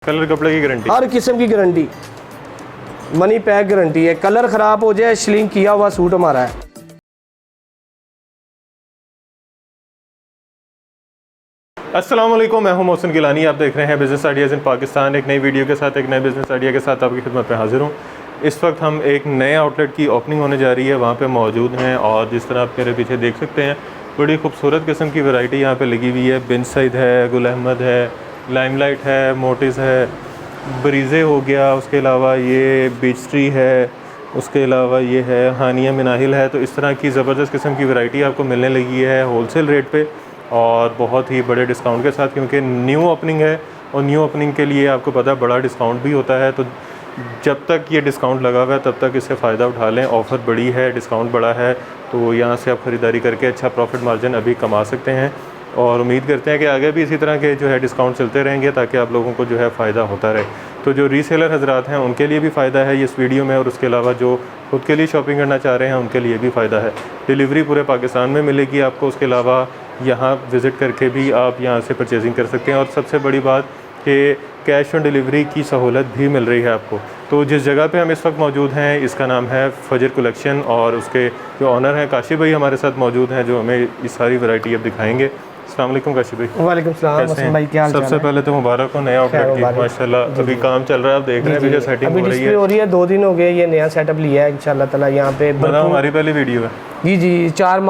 Colour कपड़े की guarantee, हर किस्म की गारंटी, मनी पैक गारंटी है। कलर ख़राब हो जाए, श्लिंक किया हुआ सूट हमारा है। अस्सलाम वालेकुम, मैं हूं मोहसिन गिलानी। आप देख रहे हैं बिज़नेस आइडियाज़ इन पाकिस्तान। एक नई वीडियो के साथ, एक नए बिज़नेस आइडिया के साथ आपकी खिदमत में हाजिर हूं। इस वक्त हम एक नए आउटलेट की ओपनिंग होने जा रही है, वहाँ पे मौजूद हैं। और जिस तरह आप मेरे पीछे देख सकते हैं, बड़ी खूबसूरत किस्म की वैरायटी यहाँ पे लगी हुई है। बिन सईद है, गुल अहमद है, लाइमलाइट है, मोटिस है, ब्रीज़े हो गया, उसके अलावा ये बीच ट्री है, उसके अलावा ये है हानिया मिनाहिल है। तो इस तरह की ज़बरदस्त किस्म की वैरायटी आपको मिलने लगी है होलसेल रेट पे और बहुत ही बड़े डिस्काउंट के साथ, क्योंकि न्यू ओपनिंग है और न्यू ओपनिंग के लिए आपको पता है बड़ा डिस्काउंट भी होता है। तो जब तक ये डिस्काउंट लगा हुआ है तब तक इससे फ़ायदा उठा लें। ऑफ़र बड़ी है, डिस्काउंट बड़ा है, तो यहाँ से आप ख़रीदारी करके अच्छा प्रॉफिट मार्जिन अभी कमा सकते हैं। और उम्मीद करते हैं कि आगे भी इसी तरह के जो है डिस्काउंट चलते रहेंगे ताकि आप लोगों को जो है फ़ायदा होता रहे। तो जो रीसेलर हजरात हैं उनके लिए भी फ़ायदा है इस वीडियो में, और उसके अलावा जो खुद के लिए शॉपिंग करना चाह रहे हैं उनके लिए भी फ़ायदा है। डिलीवरी पूरे पाकिस्तान में मिलेगी आपको। उसके अलावा यहाँ विज़िट करके भी आप यहाँ से परचेजिंग कर सकते हैं। और सबसे बड़ी बात कि कैश ऑन डिलीवरी की सहूलत भी मिल रही है आपको। तो जिस जगह पे हम इस वक्त मौजूद हैं इसका नाम है फजर कलेक्शन, और उसके जो ऑनर हैं काशिफ भाई हमारे साथ मौजूद हैं, जो हमें ये सारी वैरायटी अब दिखाएंगे। अस्सलाम वालेकुम काशिफ भाई। वालेकुम सलाम मोहसिन भाई, क्या हाल चाल है? सबसे पहले तो मुबारक हो नया आउटलेट की, माशाल्लाह। अभी काम चल रहा है, आप देख रहे हैं अभी जो सेटिंग हो रही है। 2 दिन हो गए, ये नया सेटअप लिया है इंशाल्लाह ताला। यहाँ पे हमारी पहली वीडियो है जी 4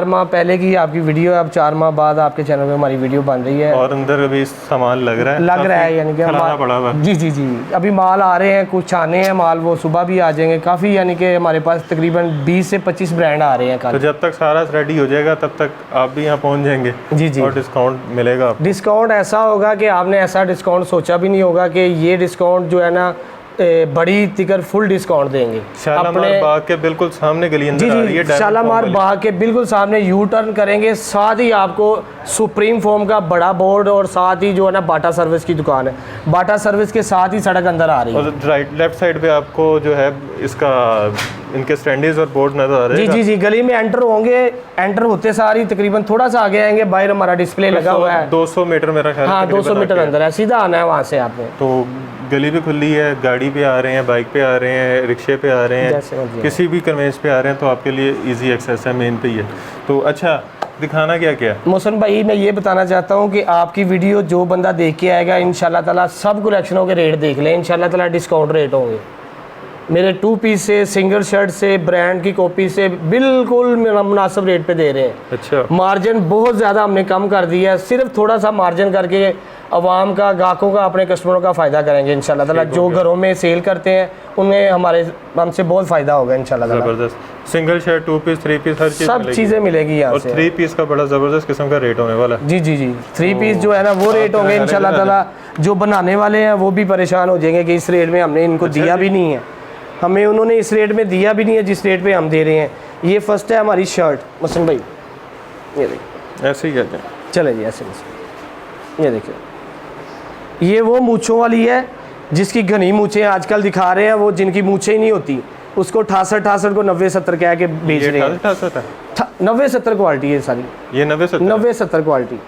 माह पहले की आपकी वीडियो है। अब 4 माह बाद आपके चैनल पे हमारी वीडियो बन रही है और अंदर अभी सामान लग रहा है यानी कि पड़ा हुआ। जी अभी माल आ रहे हैं, कुछ आने हैं माल, वो सुबह भी आ जाएंगे काफ़ी। यानी कि हमारे पास तकरीबन 20 से 25 ब्रांड आ रहे हैं कल। तो जब तक सारा रेडी हो जाएगा तब तक आप भी यहाँ पहुँच जाएंगे जी और डिस्काउंट मिलेगा आपको। डिस्काउंट ऐसा होगा कि आपने ऐसा डिस्काउंट सोचा भी नहीं होगा कि ये डिस्काउंट जो है ना बड़ी तिकर फुल डिस्काउंट देंगे। शालामार बाग के बिल्कुल सामने गली अंदर आ रही है, शालामार बाग के बिल्कुल सामने यू टर्न करेंगे, साथ ही आपको सुप्रीम फोम का बड़ा बोर्ड और साथ ही जो है ना बाटा सर्विस की दुकान है। बाटा सर्विस के साथ ही सड़क अंदर आ रही है। और राइट लेफ्ट साइड पे आपको जो है इसका इनके स्टैंडीज और बोर्ड नजर आ रहे हैं। जी गली में एंटर होंगे, एंटर होते सारी तकरीबन थोड़ा सा आगे आएंगे, बाहर हमारा डिस्प्ले लगा हुआ है। 200 मीटर मेरा ख्याल। हाँ 200 मीटर अंदर है, सीधा आना है वहाँ से आपने। तो गली भी खुली है, गाड़ी पे आ रहे हैं, बाइक पे आ रहे हैं, रिक्शे पे आ रहे हैं, किसी भी कन्वेंस पे आ रहे हैं, तो आपके लिए इजी एक्सेस है, मेन पे ही है। तो अच्छा दिखाना क्या क्या मोहसिन भाई, मैं ये बताना चाहता हूँ कि आपकी वीडियो जो बंदा देख के आएगा इंशाल्लाह ताला सब कलेक्शनों के रेट देख लें, इंशाल्लाह ताला डिस्काउंट रेट होंगे। मेरे 2 पीस से, सिंगल शर्ट से, ब्रांड की कॉपी से बिल्कुल मुनासिब रेट पे दे रहे हैं। अच्छा, मार्जिन बहुत ज़्यादा हमने कम कर दिया है, सिर्फ थोड़ा सा मार्जिन करके अवाम का, ग्राहकों का, अपने कस्टमरों का फ़ायदा करेंगे इंशाल्लाह ताला। जो घरों में सेल करते हैं उन्हें हमसे बहुत फ़ायदा होगा इंशाल्लाह ताला। ज़बरदस्त। सिंगल शर्ट, 2 पीस, 3 पीस, हर चीज़ सब चीज़ें मिलेगी यहाँ से। 3 पीस का बड़ा ज़बरदस्त किस्म का रेट होने वाला है। जी 3 पीस जो है ना वो रेट होंगे इंशाल्लाह ताला। जो बनाने वाले हैं वो भी परेशान हो जाएंगे कि इस रेट में हमने इनको दिया भी नहीं है, हमें उन्होंने इस रेट में दिया भी नहीं है जिस रेट पे हम दे रहे हैं। ये फर्स्ट है हमारी शर्ट मोहसिन भाई, ये देखिए ऐसे ही कहते हैं। चले जी ऐसे, ये देखिए, ये वो मूँछों वाली है जिसकी घनी मूँछें आजकल दिखा रहे हैं, वो जिनकी मूँछें ही नहीं होती उसको 68 को 90-70 कह के बेच रहे हैं। 90-70 क्वालिटी है सारी, ये 90-70 क्वालिटी।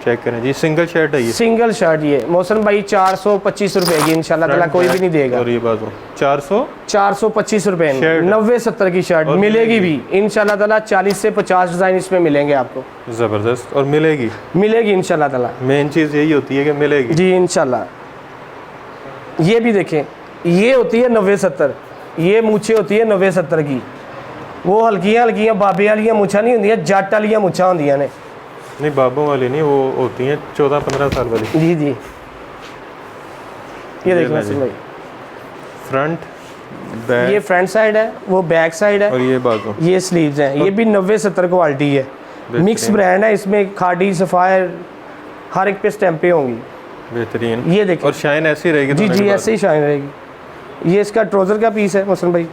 चेक करें जी, सिंगल शर्ट है ये, सिंगल शर्ट ये मोहसिन भाई 425 रुपए की इंशाल्लाह ताला, कोई भी नहीं देगा। और ये बाजू 425 रुपए में 90-70 की शर्ट मिलेगी भी इंशाल्लाह ताला। 40 से 50 डिज़ाइन इसमें मिलेंगे आपको। ज़बरदस्त। और मिलेगी इंशाल्लाह ताला। मेन चीज़ यही होती है कि मिलेगी जी इंशाल्लाह। ये भी देखें, ये होती है 90-70, ये मूछे होती है 90-70 की। वो हल्कियां बाबे वाली मूछा नहीं होंगी, जट वाली मूछा होंदियां ने। नहीं बाबों वाली नहीं, वो होती हैं 14-15 साल वाली। जी ये देखिए भाई, फ्रंट बैक, ये फ्रंट साइड है, वो बैक साइड है, और ये बाजू, ये स्लीव्स हैं। ये भी 90-70 क्वालिटी है, मिक्स ब्रांड है। इसमें खाड़ी, सफ़ायर हर एक पे स्टैंपें होंगी, बेहतरीन। ये देखिए, और शाइन ऐसी रहेगी। जी ऐसे ही शाइन रहेगी। ये इसका ट्राउज़र का पीस है मोहसिन भाई,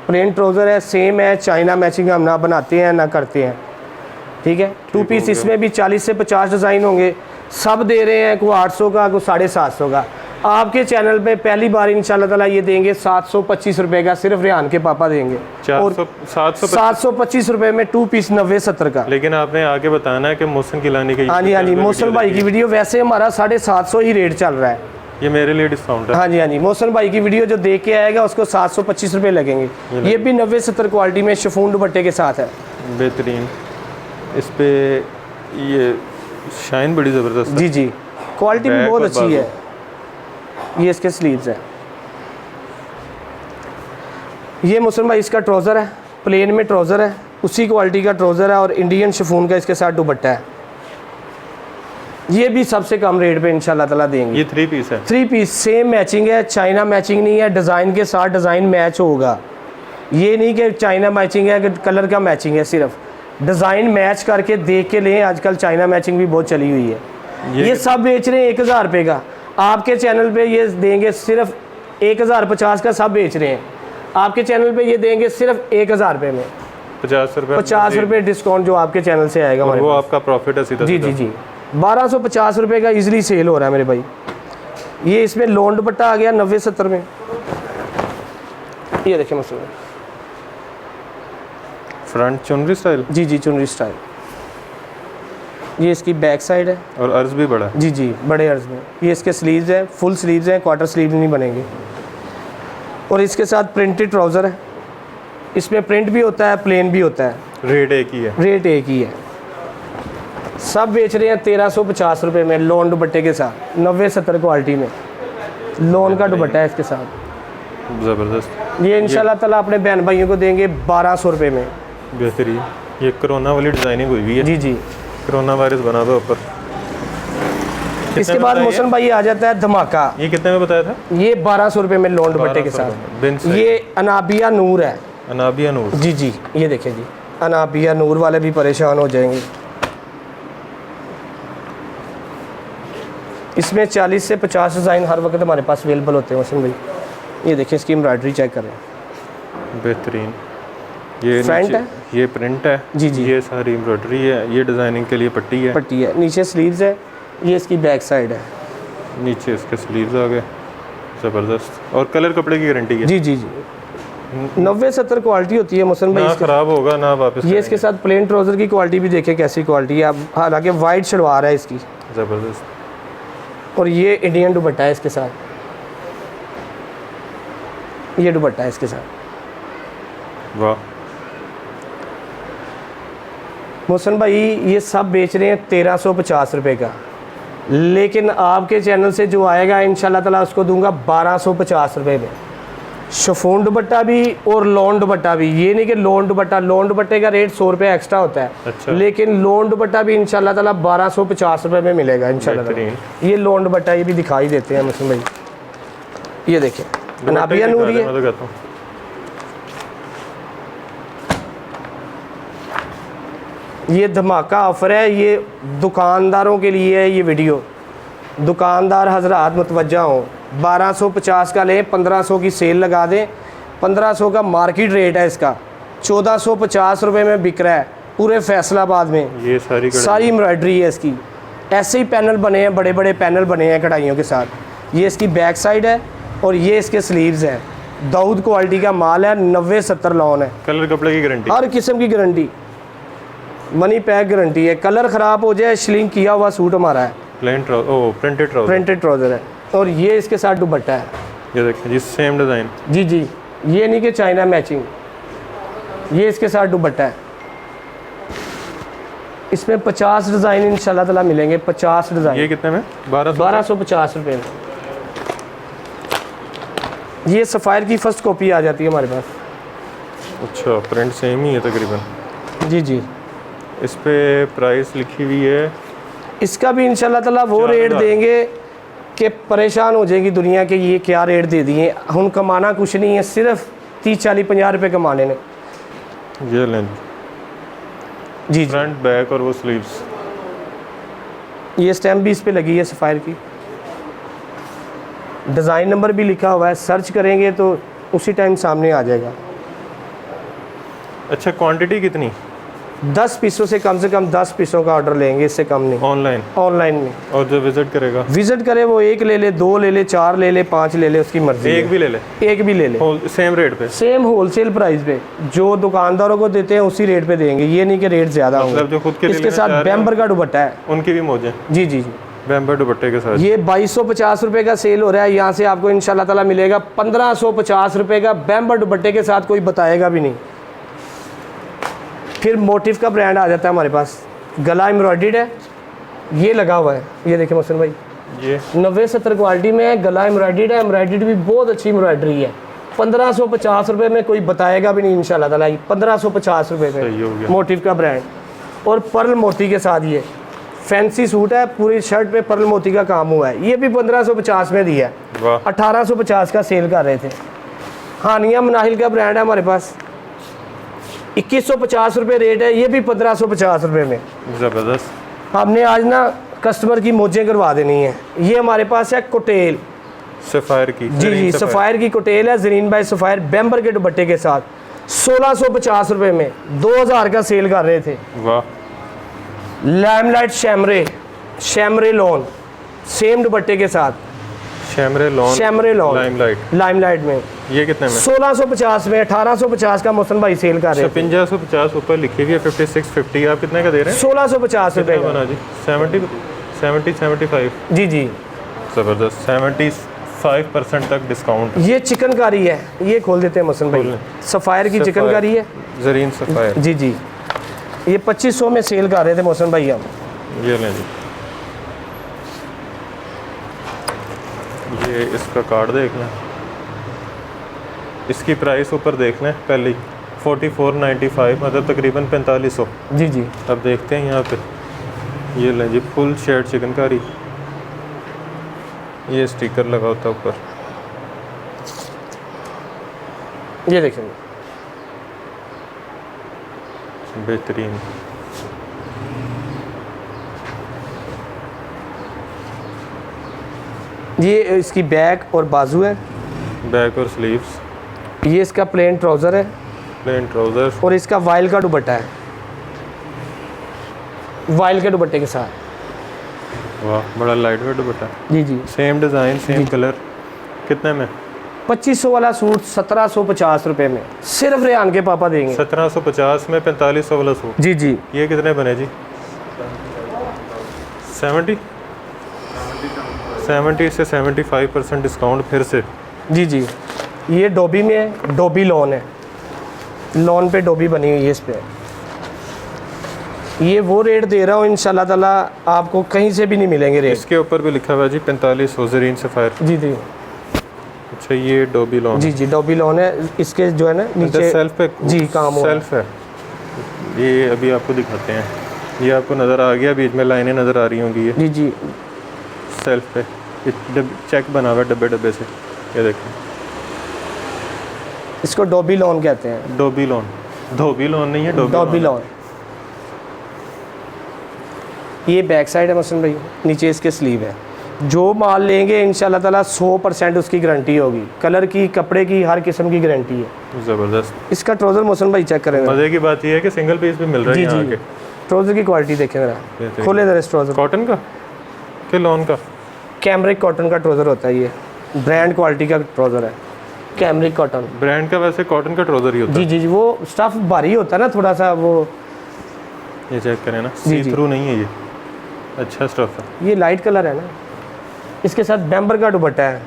प्लेन ट्राउज़र है, सेम है, चाइना मैचिंग हम ना बनाते हैं ना करते हैं, ठीक है। 2 पीस इसमें भी 40 से 50 डिज़ाइन होंगे, सब दे रहे हैं, कोई 800 का, कोई 750 का। आपके चैनल पे पहली बार इंशाल्लाह ताला ये देंगे 725 रुपए का, सिर्फ रेहान के पापा देंगे। 725 रुपए में 2 पीस 90-70 का। लेकिन आपने आगे बताना है कि मोहसिन गिलानी का। हाँ जी, हाँ जी, मोहसिन भाई की वीडियो वैसे हमारा 750 ही रेट चल रहा है, ये मेरे लिए डिस्काउंट है। हाँ जी, हाँ जी, मोहसिन भाई की वीडियो जो देख के आएगा उसको 725 रुपए लगेंगे। ये भी 90-70 क्वालिटी में शिफॉन दुपट्टे के साथ है, बेहतरीन। इस पे ये शाइन बड़ी ज़बरदस्त है। जी जी, क्वालिटी भी बहुत अच्छी है। ये इसके स्लीव्स है। ये मोहसिन भाई इसका ट्राउज़र है, प्लेन में ट्राउज़र है, उसी क्वालिटी का ट्राउज़र है और इंडियन शिफॉन का इसके साथ दुपट्टा है। ये भी सबसे कम रेट पे इंशाल्लाह ताला देंगे। ये 3 पीस है। 3 पीस सेम मैचिंग है, चाइना मैचिंग नहीं है, डिज़ाइन के साथ डिज़ाइन मैच होगा। ये नहीं कि चाइना मैचिंग है कि कलर का मैचिंग है, सिर्फ डिज़ाइन मैच करके देख के लें। आजकल चाइना मैचिंग भी बहुत चली हुई है। ये सब बेच रहे हैं 1000 रुपये का, आपके चैनल पे ये देंगे सिर्फ 1050 का, सब बेच रहे हैं। आपके चैनल पे ये देंगे सिर्फ 1000 रुपये में, 50 रुपये डिस्काउंट जो आपके चैनल से आएगा हमारे वो पास। आपका प्रॉफिट है सीधा। जी जी जी, 1250 रुपये का इजीली सेल हो रहा है मेरे भाई। ये इसमें लोन दुपट्टा आ गया 90-70 में। ये देखिए मसला, फ्रंट चुनरी स्टाइल। जी जी, चुनरी स्टाइल। ये इसकी बैक साइड है और अर्ज भी बड़ा है। जी जी, बड़े अर्ज में। ये इसके स्लीव्स हैं, फुल स्लीव्स हैं, क्वार्टर स्लीव नहीं बनेंगे। और इसके साथ प्रिंटेड ट्राउज़र है, इसमें प्रिंट भी होता है, प्लेन भी होता है। रेट एक ही है। रेट एक ही है। सब बेच रहे हैं 1350 रुपये में, लोन दुपट्टे के साथ, 90-70 क्वालिटी में लोन का दुपट्टा है इसके साथ। ज़बरदस्त। ये इंशाल्लाह ताला अपने बहन भाइयों को देंगे 1200 रुपये में। बेहतरीन। ये कोरोना वाली डिज़ाइनिंग हुई हुई है। जी जी। कोरोना वायरस बना हुआ ऊपर। इसके बाद मोहसिन भाई आ जाता है धमाका। ये कितने में बताया था? ये 1200 रुपये में लोन दुपट्टे के 1200 साथ। ये अनाबिया नूर है। अनाबिया नूर। जी जी, ये देखिए जी, अनाबिया नूर वाले भी परेशान हो जाएंगे। इसमें 40 से 50 डिज़ाइन हर वक्त हमारे पास अवेलेबल होते हैं मोहसिन भाई। ये देखिए इसकी एम्ब्रॉयडरी चेक करें, बेहतरीन। ये फ्रंट है, ये प्रिंट है। जी जी, ये सारी एम्ब्रॉयडरी है। ये डिज़ाइनिंग के लिए पट्टी है। पट्टी है। नीचे स्लीव्स है। ये इसकी बैक साइड है। नीचे इसके स्लीव्स आ गए। ज़बरदस्त। और कलर कपड़े की गारंटी है। जी जी जी, 90-70 क्वालिटी होती है मोहसिन भाई। ना ख़राब होगा ना वापस। ये इसके साथ प्लेन ट्राउज़र की क्वालिटी भी देखें कैसी क्वालिटी है। अब हालांकि वाइट शलवार है इसकी, ज़बरदस्त। और ये इंडियन दुपट्टा है इसके साथ। ये दुपट्टा है इसके साथ। वाह। मोहसिन भाई ये सब बेच रहे हैं 1350 रुपये का, लेकिन आपके चैनल से जो आएगा इंशाल्लाह ताला उसको दूंगा 1250 रुपये में। शिफॉन दुपट्टा भी और लोन दुपट्टा भी। ये नहीं कि लोन दुपट्टे का रेट 100 रुपये एक्स्ट्रा होता है। अच्छा। लेकिन लोन दुपट्टा भी इंशाल्लाह ताला 1250 रुपये में मिलेगा इंशाल्लाह ताला। ये लोन दुपट्टा ये भी दिखाई देते हैं मोहसिन भाई। ये देखिए अनाबिया नूर है। मैं तो कहता हूँ ये धमाका ऑफर है, ये दुकानदारों के लिए है ये वीडियो। दुकानदार हजरात मुतवज्जा हों, 1250 का लें, 1500 की सेल लगा दें। 1500 का मार्केट रेट है इसका, 1450 रुपये में बिक रहा है पूरे फैसलाबाद में। ये सारी एम्ब्रॉयडरी है इसकी। ऐसे ही पैनल बने हैं, बड़े बड़े पैनल बने हैं कढ़ाइयों के साथ। ये इसकी बैक साइड है और ये इसके स्लीव्स हैं। दाऊद क्वालिटी का माल है, 90-70 लोन है। कलर कपड़े की गारंटी, हर किस्म की गारंटी, मनी पैक गारंटी है। कलर ख़राब हो जाए, श्लिंक किया हुआ सूट हमारा है। प्रिंटेड ट्राउज़र है। और ये इसके साथ दुपट्टा है। ये देखिए जी, सेम डिज़ाइन। जी जी, ये नहीं कि चाइना मैचिंग। ये इसके साथ दुपट्टा है। इसमें 50 डिज़ाइन इंशाल्लाह ताला मिलेंगे, 50 डिज़ाइन। ये कितने में? 1250 रुपये में। ये सफ़ायर की फ़र्स्ट कॉपी आ जाती है हमारे पास। अच्छा, प्रिंट सेम ही है तकरीबन। जी जी, इस पे प्राइस लिखी हुई है। इसका भी इंशाल्लाह ताला वो रेट देंगे कि परेशान हो जाएगी दुनिया के, ये क्या रेट दे दिए। हम कमाना कुछ नहीं है, सिर्फ 30-40-50 रुपये कमाने ने। ये लें जी, फ्रंट बैक और वो स्लीव्स। ये स्टैम्प भी इस पे लगी है सफ़ायर की। डिज़ाइन नंबर भी लिखा हुआ है, सर्च करेंगे तो उसी टाइम सामने आ जाएगा। अच्छा, क्वांटिटी कितनी? 10 पीसों से कम 10 पीसों का ऑर्डर लेंगे, इससे कम नहीं। ऑनलाइन में। और जो विजिट करेगा, विजिट करे वो 1 ले ले, 2 ले ले, 4 ले ले, 5 ले ले, उसकी मर्जी। एक भी ले ले, एक भी ले ले, सेम रेट पे, सेम होलसेल प्राइस पे जो दुकानदारों को देते हैं उसी रेट पे देंगे। ये नहीं कि रेट ज्यादा होंगे। मतलब जो खुद के इसके साथ बैम्बर का दुपट्टा है, उनकी भी मौज है। जी जी जी, बैम्बर दुपट्टे के साथ। ये 2250 रुपए का सेल हो रहा है। यहाँ से आपको इंशाल्लाह ताला मिलेगा 1550 रुपए का बैम्बर दुपट्टे के साथ, कोई बताएगा भी नहीं। फिर मोटिव का ब्रांड आ जाता है हमारे पास, गला एम्ब्रॉयडर्ड है, ये लगा हुआ है। ये देखिए मोहसिन भाई, ये 90-70 क्वालिटी में है, गला एम्ब्रॉयडर्ड है, एम्ब्रॉयडर्ड भी बहुत अच्छी एम्ब्रॉयडरी है। 1550 रुपए में कोई बताएगा भी नहीं इंशाल्लाह ताला। 1550 रुपए सही हो में गया। मोटिव का ब्रांड, और पर्ल मोती के साथ ये फैंसी सूट है, पूरी शर्ट पे पर्ल मोती का काम हुआ है। ये भी 1550 में दिया है, वाह, 1850 का सेल कर रहे थे। हानिया मनाहिल का ब्रांड है हमारे पास, 2150 रुपये रेट है, ये भी 1550 रुपये में। ज़बरदस्त। हमने आज ना कस्टमर की मौजें करवा देनी है। ये हमारे पास है कोटेल, सफ़ायर की, जी जी, सफ़ायर की कोटेल है, ज़रीन बाई सफ़ायर बैम्बर के दुपट्टे के साथ 1650 रुपये में 2000 का सेल कर रहे थे। वाह। लैमलाइट शैमरे लॉन, सेम दुपट्टे के साथ, शैमरे लॉन लाइमलाइट में। ये कितने में? 1650 में, 1850 का मोहसिन भाई सेल कर रहे थे। 5550 ऊपर लिखी हुई है, 5650। आप कितने का दे रहे हैं? 1650 रुपये का बना जी। 75। जी जी, ज़बरदस्त। 75% तक डिस्काउंट। ये चिकनकारी है, ये खोल देते हैं मोहसिन भाई, सफ़ायर की चिकनकारी है, ज़रीन सफ़ायर। जी जी, ये 2500 में सेल कर रहे थे मोहसिन भाई हम। ये लें जी, ये इसका कार्ड देख लें, इसकी प्राइस ऊपर देख लें पहले ही, 4495, मतलब तकरीबन 4500। जी जी, अब देखते हैं यहाँ पे, ये लें जी, फुल शेड चिकनकारी, ये स्टिकर लगा होता है ऊपर। ये देखेंगे, बेहतरीन। ये इसकी बैक और बाजू है, बैक और स्लीव्स। ये इसका प्लेन ट्राउज़र है, प्लेन ट्राउज़र, और इसका वाइल का दुपट्टा है, वाइल के दुपट्टे के साथ। वाह, बड़ा लाइट वेट दुपट्टा। जी जी, सेम डिज़ाइन, सेम कलर। कितने में? 2500 वाला सूट 1750 रुपये में, सिर्फ रेहान के पापा देंगे। 1750 में 4500 वाला सूट। जी जी, ये कितने बने जी? 70 से 75% डिस्काउंट फिर से। जी जी, ये डोबी में है, डोबी लॉन है, लॉन पे डोबी बनी हुई है इस पे। ये वो रेट दे रहा हूँ इंशाल्लाह ताला, आपको कहीं से भी नहीं मिलेंगे रेट। इसके ऊपर भी लिखा हुआ है जी 4500 ज़रीन सफ़ायर। जी जी, अच्छा, ये डोबी लॉन। जी जी, डोबी लॉन है, इसके जो है ना नीचे सेल्फ पे जी काम हुआ है। सेल्फ है। ये अभी आपको दिखाते हैं, ये आपको नज़र आ गया, बीच में लाइनें नज़र आ रही होंगी। ये जी जी, सेल्फ पे चेक बना हुआ है डब्बे से, ये देखें। इसको डोबी लॉन कहते हैं। डोबी लॉन, धोबी लॉन नहीं है, डोबी लॉन। ये बैक साइड है मोहसिन भाई, नीचे इसके स्लीव है। जो माल लेंगे इंशाल्लाह ताला 100% उसकी गारंटी होगी, कलर की, कपड़े की, हर किस्म की गारंटी है। ज़बरदस्त। इसका ट्राउज़र मोहसिन भाई चेक करेंगे। मज़े की बात यह है कि सिंगल पीस भी मिल रहा है जी यहाँ जी, के। ट्राउज़र की क्वालिटी देखें ज़रा, खोले ज़रा इस ट्राउज़र। कॉटन का कि लॉन का? कैमरिक कॉटन का ट्राउज़र होता है, ये ब्रांड क्वालिटी का ट्राउज़र है, कैमरिक कॉटन। ब्रांड का वैसे कॉटन का ट्राउज़र ही होता जी जी जी, वो स्टफ़ भारी होता है ना थोड़ा सा वो। है। ये चेक करें ना, जी, सी थ्रू नहीं है ये, अच्छा स्टफ है। ये लाइट कलर है ना। इसके साथ बैम्बर का दुपट्टा है,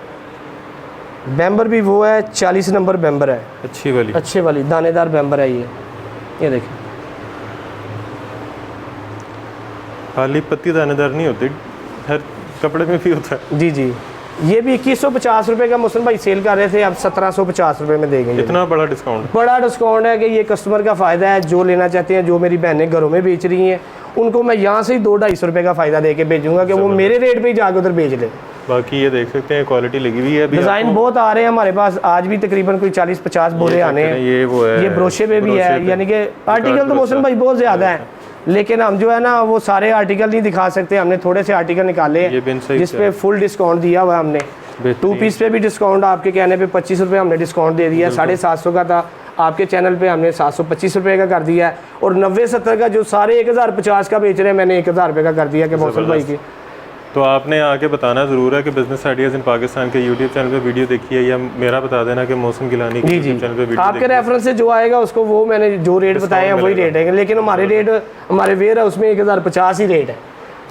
बैम्बर भी वो है 40 नंबर बैम्बर है, अच्छी वाली, अच्छे वाली दानेदार बैम्बर है ये देखें। खाली पत्ती दानेदार नहीं होती, हर कपड़े में भी होता है। जी जी, ये भी 2150 रुपये का मुस्लिम भाई सेल कर रहे थे, अब 1750 रुपये में देंगे। इतना बड़ा डिस्काउंट? बड़ा डिस्काउंट है कि ये कस्टमर का फ़ायदा है, जो लेना चाहते हैं, जो मेरी बहनें घरों में बेच रही हैं, उनको मैं यहाँ से ही 200-250 रुपये का फ़ायदा दे के भेजूँगा कि वो मेरे रेट पे ही जाके उधर बेच ले। बाकी ये देख सकते हैं, क्वालिटी लगी हुई है। डिज़ाइन बहुत आ रहे हैं हमारे पास, आज भी तकरीबन कोई 40-50 बोरे आने हैं। ये वो है, ये ब्रोशे पे भी है, यानी कि आर्टिकल तो मौसम भाई बहुत ज़्यादा है, लेकिन हम जो है ना वो सारे आर्टिकल नहीं दिखा सकते। हमने थोड़े से आर्टिकल निकाले हैं जिस पे फुल डिस्काउंट दिया हुआ है हमने। 2 पीस पे भी डिस्काउंट, आपके कहने पे 25 रुपये हमने डिस्काउंट दे दिया। 750 का था, आपके चैनल पे हमने 725 रुपये का कर दिया है, और 90-70 का जो सारे 1050 का बेच रहे हैं मैंने 1000 रुपये का कर दिया कि मौसम भाई की। तो आपने आके बताना ज़रूर है कि बिजनेस आइडियाज़ इन पाकिस्तान के यूट्यूब चैनल पे वीडियो देखी है, या मेरा बता देना कि मौसम गिलानी के यूट्यूब चैनल पे वीडियो आपके रेफरेंस से जो आएगा उसको वो मैंने जो रेट बताए हैं वही रेट है, लेकिन हमारे रेट हमारे वेयर हाउस में 1050 ही रेट है।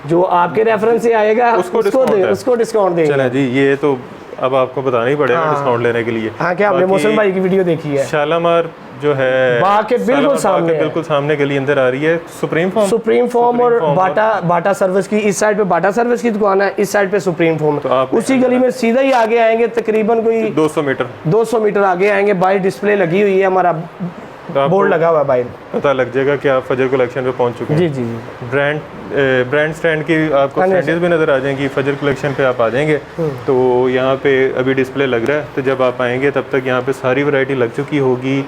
जो आपके रेफरेंस से आएगा उसको डिस्काउंट देंगे। चलें जी, ये तो अब आपको बताना ही पड़ेगा डिस्काउंट लेने के लिए। हाँ, क्या आपने मौसम भाई की वीडियो देखी है? शालामार जो है बिल्कुल सामने गली अंदर आ रही है, सुप्रीम फॉर्म और बाटा सर्विस की, इस साइड पे बाटा सर्विस की दुकान है, इस साइड पे सुप्रीम फॉर्म। तो आप उसी गली में सीधा ही आगे आएंगे, तकरीबन कोई 200 मीटर आगे आएंगे, बाहर डिस्प्ले लगी हुई है, हमारा बोर्ड लगा हुआ है बाहर, पता लग जाएगा कि आप फजर कलेक्शन पे पहुंच चुके हैं। जी जी जी। ब्रांड स्टैंड की आपको स्टैंडर्स भी नज़र आ जाएंगी। फजर कलेक्शन पे आप आ जाएंगे तो यहाँ पे अभी डिस्प्ले लग रहा है, तो जब आप आएंगे तब तक यहाँ पे सारी वैरायटी लग चुकी होगी,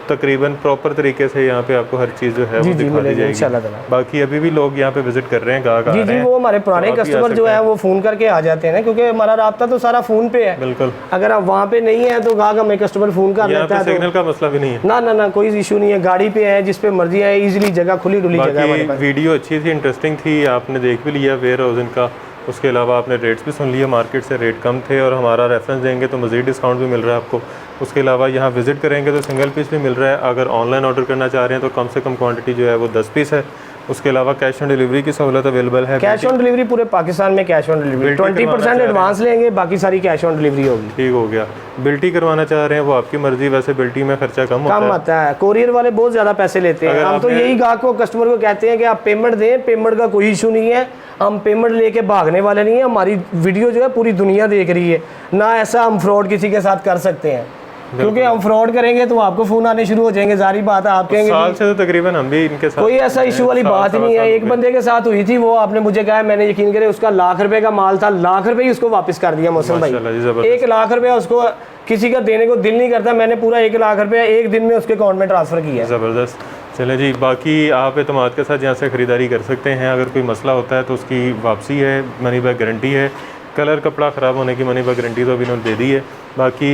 तकरीबन प्रॉपर तरीके से यहाँ पे आपको हर चीज़ जो है वो दिखा दी जाएगी। बाकी अभी भी लोग यहाँ पे विजिट कर रहे हैं, गाहक आ रहे हैं। वो हमारे पुराने कस्टमर जो है वो फ़ोन करके आ जाते हैं ना, क्योंकि हमारा राब्ता तो सारा फ़ोन पे है। बिल्कुल, अगर आप वहाँ पे नहीं है तो गाहक हमें कस्टमर फ़ोन कर लेता है। सिग्नल का मसला भी नहीं है, ना कोई इशू नहीं है, गाड़ी पे है, जिस पे मर्जी है, इजीली जगह खुली डुली जगह है। वीडियो अच्छी थी, इंटरेस्टिंग थी, आपने देख भी लिया वेयर हाउस इनका। उसके अलावा आपने रेट्स भी सुन लिए, मार्केट से रेट कम थे, और हमारा रेफरेंस देंगे तो मज़ीद डिस्काउंट भी मिल रहा है आपको। उसके अलावा यहाँ विज़िट करेंगे तो सिंगल पीस भी मिल रहा है। अगर ऑनलाइन ऑर्डर करना चाह रहे हैं तो कम से कम क्वांटिटी जो है वो 10 पीस है। उसके अलावा कैश ऑन डिलीवरी की सहूलत अवेलेबल है। कैश ऑन डिलीवरी पूरे पाकिस्तान में कैश ऑन डिलीवरी, 20% एडवांस लेंगे, बाकी सारी कैश ऑन डिलीवरी होगी। ठीक हो गया। बिल्टी करवाना चाह रहे हैं वो आपकी मर्जी, वैसे बिल्टी में खर्चा कम आता है। कोरियर वाले बहुत ज़्यादा पैसे लेते हैं। हम तो यही गाहक को, कस्टमर को कहते हैं कि आप पेमेंट दें, पेमेंट का कोई इशू नहीं है, हम पेमेंट लेके भागने वाले नहीं है। हमारी वीडियो जो है पूरी दुनिया देख रही है, ना ऐसा हम फ्रॉड किसी के साथ कर सकते हैं, क्योंकि हम फ्रॉड करेंगे तो आपको फोन आने शुरू हो जाएंगे। जारी बात है, आप कहेंगे साल से तो तकरीबन हम भी इनके साथ कोई ऐसा इशू वाली बात नहीं है। एक बंदे के साथ हुई थी, वो आपने मुझे कहा, मैंने यकीन करे, उसका ₹1,00,000 का माल था, ₹1,00,000 ही उसको वापस कर दिया मौसम भाई। ₹1,00,000 उसको किसी का देने को दिल नहीं करता, मैंने पूरा ₹1,00,000 एक दिन में उसके अकाउंट में ट्रांसफ़र किया। ज़बरदस्त। चले जी, बाकी आप एतमाद के साथ यहाँ से ख़रीदारी कर सकते हैं। अगर कोई मसला होता है तो उसकी वापसी है, मनी बैक गारंटी है। कलर कपड़ा ख़राब होने की मनी बैक गारंटी तो अभी इन्होंने दे दी है। बाकी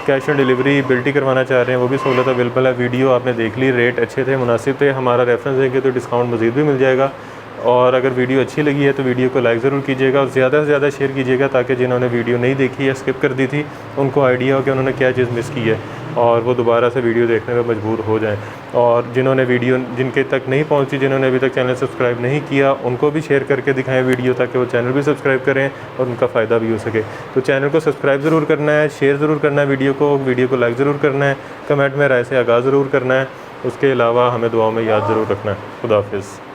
कैश ऑन डिलीवरी, बिल्टी करवाना चाह रहे हैं वो भी सहूलत अवेलेबल है। वीडियो आपने देख ली, रेट अच्छे थे, मुनासिब थे। हमारा रेफरेंस देंगे तो डिस्काउंट मज़ीद भी मिल जाएगा। और अगर वीडियो अच्छी लगी है तो वीडियो को लाइक ज़रूर कीजिएगा, और ज़्यादा से ज़्यादा शेयर कीजिएगा, ताकि जिन्होंने वीडियो नहीं देखी या स्किप कर दी थी उनको आइडिया हो कि उन्होंने क्या चीज़ मिस की है, और वो दोबारा से वीडियो देखने में मजबूर हो जाएं। और जिन्होंने वीडियो, जिनके तक नहीं पहुंची, जिन्होंने अभी तक चैनल सब्सक्राइब नहीं किया, उनको भी शेयर करके दिखाएं वीडियो, ताकि वो चैनल भी सब्सक्राइब करें और उनका फ़ायदा भी हो सके। तो चैनल को सब्सक्राइब ज़रूर करना है, शेयर ज़रूर करना है वीडियो को लाइक ज़रूर करना है, कमेंट में राय से आगाज़ ज़रूर करना है। उसके अलावा हमें दुआओं में याद ज़रूर रखना है। खुदा हाफिज़।